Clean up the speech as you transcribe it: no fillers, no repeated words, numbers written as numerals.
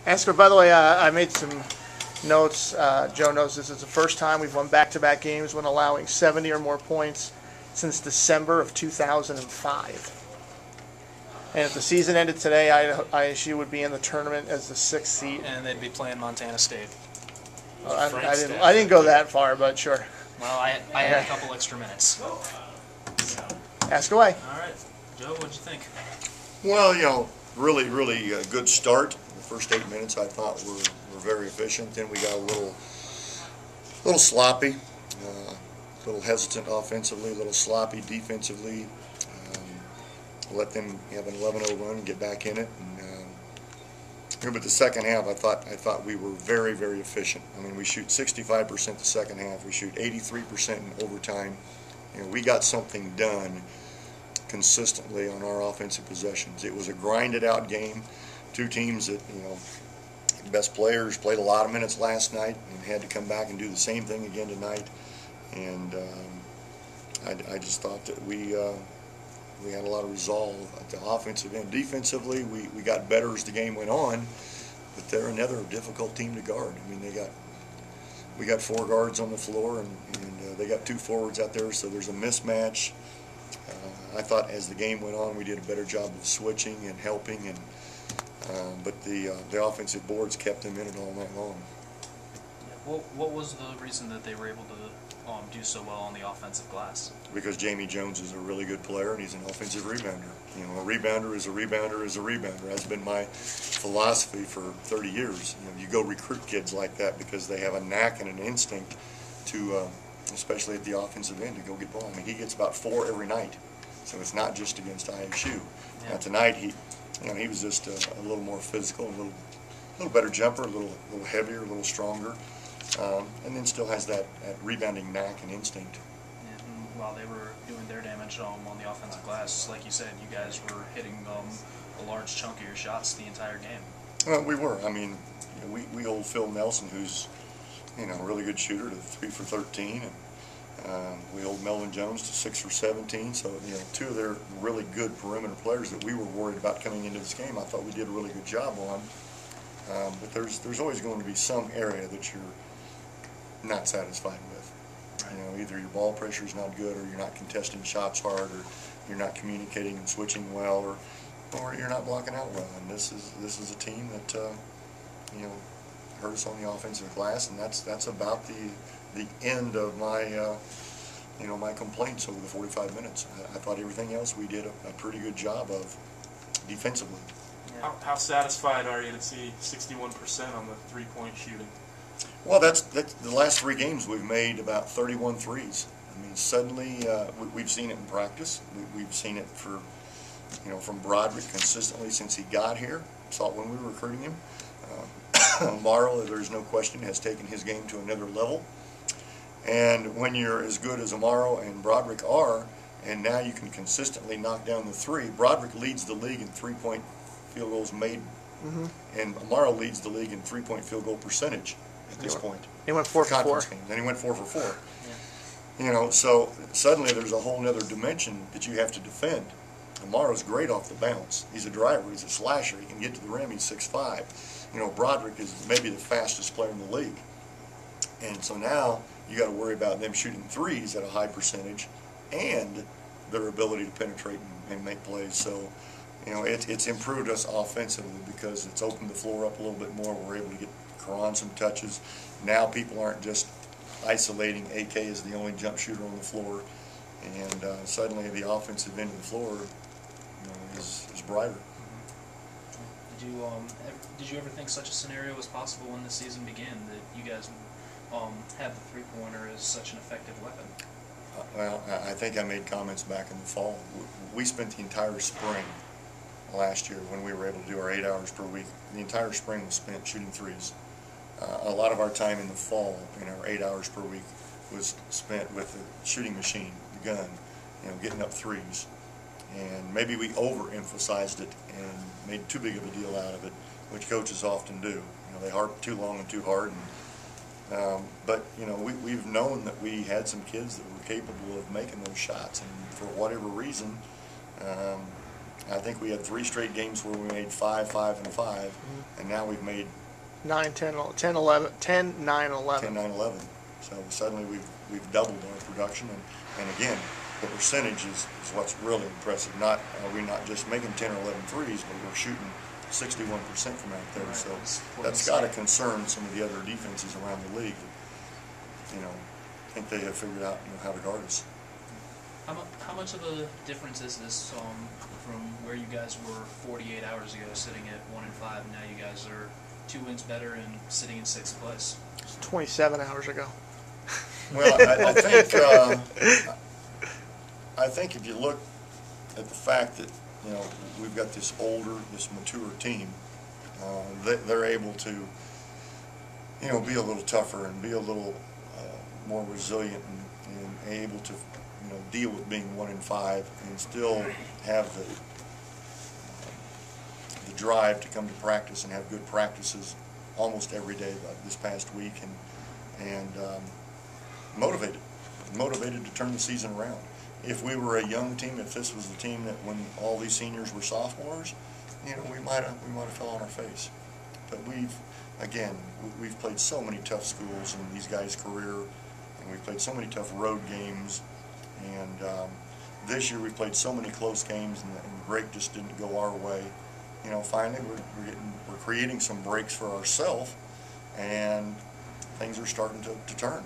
Asker, by the way, I made some notes. Joe knows this is the first time we've won back-to-back games when allowing 70 or more points since December of 2005. And if the season ended today, ISU would be in the tournament as the sixth seed. And they'd be playing Montana State. I didn't go that far, but sure. Well, I had a couple extra minutes. Ask away. All right. Joe, what'd you think? Well, really good start. The first 8 minutes I thought were very efficient. Then we got a little sloppy, a little hesitant offensively, a little sloppy defensively. Let them have an 11-0 run and get back in it. But the second half, I thought we were very efficient. I mean, we shoot 65% the second half. We shoot 83% in overtime. We got something done consistently on our offensive possessions. It was a grinded out game. Two teams that, best players played a lot of minutes last night and had to come back and do the same thing again tonight. And I just thought that we had a lot of resolve at the offensive end. Defensively, we got better as the game went on, but they're another difficult team to guard. I mean, we got 4 guards on the floor, and they got 2 forwards out there, so there's a mismatch. I thought as the game went on, we did a better job of switching and helping, but the offensive boards kept them in it all night long. What was the reason that they were able to do so well on the offensive glass? Because Jamie Jones is a really good player, and he's an offensive rebounder. A rebounder is a rebounder is a rebounder. That's been my philosophy for 30 years. You go recruit kids like that because they have a knack and an instinct to, especially at the offensive end, to go get ball. I mean, he gets about 4 every night, so it's not just against ISU. Yeah. Now tonight he was just a little more physical, a little better jumper, a little heavier, a little stronger. And then still has that rebounding knack and instinct. And while they were doing their damage on the offensive glass, like you said, you guys were hitting a large chunk of your shots the entire game. Well, we were. I mean, we hold Phil Nelson, who's a really good shooter, to 3 for 13, and we hold Melvin Jones to 6 for 17. So 2 of their really good perimeter players that we were worried about coming into this game, I thought we did a really good job on. But there's always going to be some area that you're not satisfied with. Right. Either your ball pressure is not good, or you're not contesting shots hard, or you're not communicating and switching well, or you're not blocking out well. And this is a team that hurt us on the offensive glass, and that's about the end of my my complaints over the 45 minutes. I thought everything else we did a pretty good job of defensively. Yeah. How satisfied are you to see 61% on the three-point shooting? Well, that's the last 3 games we've made about 31 threes. I mean, suddenly we've seen it in practice. We've seen it from Broderick consistently since he got here. Saw it when we were recruiting him. Morrow, there's no question, has taken his game to another level. And when you're as good as Amaro and Broderick are, and now you can consistently knock down the 3, Broderick leads the league in 3-point field goals made, and Amaro leads the league in 3-point field goal percentage at this point. He went 4 for 4. Games. And he went 4 for 4. Yeah. So suddenly there's a whole other dimension that you have to defend. Amaro's great off the bounce. He's a driver. He's a slasher. He can get to the rim. He's 6'5". Broderick is maybe the fastest player in the league. And so now you got to worry about them shooting threes at a high percentage and their ability to penetrate and make plays. So, it's improved us offensively because it's opened the floor up a little bit more. We're able to get Karan some touches. Now people aren't just isolating AK as the only jump shooter on the floor, and suddenly the offensive end of the floor is brighter. Did you ever think such a scenario was possible when the season began, that you guys have the three-pointer as such an effective weapon? Well, I think I made comments back in the fall. We spent the entire spring last year, when we were able to do our 8 hours per week, the entire spring was spent shooting threes. A lot of our time in the fall, in our 8 hours per week, was spent with the shooting machine, the gun, getting up threes. And maybe we overemphasized it and made too big of a deal out of it, which coaches often do. They harp too long and too hard. But we've known that we had some kids that were capable of making those shots, and for whatever reason, I think we had 3 straight games where we made 5, 5, and 5, and now we've made 9, 10, 10, 11, 10, 9, 11. 10, 9, 11. So suddenly we've doubled our production, and again, the percentage is what's really impressive. Not are we not just making 10 or 11 threes, but we're shooting 61% from out there. Right, So that's that's got to concern some of the other defenses around the league. That, think they have figured out how to guard us. How much of a difference is this from where you guys were 48 hours ago, sitting at 1-5, and now you guys are 2 wins better and sitting in 6th place? 27 hours ago. Well, I think if you look at the fact that we've got this mature team, they're able to be a little tougher and be a little more resilient and able to deal with being 1-5 and still have the drive to come to practice and have good practices almost every day like this past week, and motivated to turn the season around. If we were a young team, if this was the team that when all these seniors were sophomores, we might have fell on our face. But we've played so many tough schools in these guys' career, and we've played so many tough road games, and this year we've played so many close games, and the break just didn't go our way. Finally we're creating some breaks for ourselves, and things are starting to turn.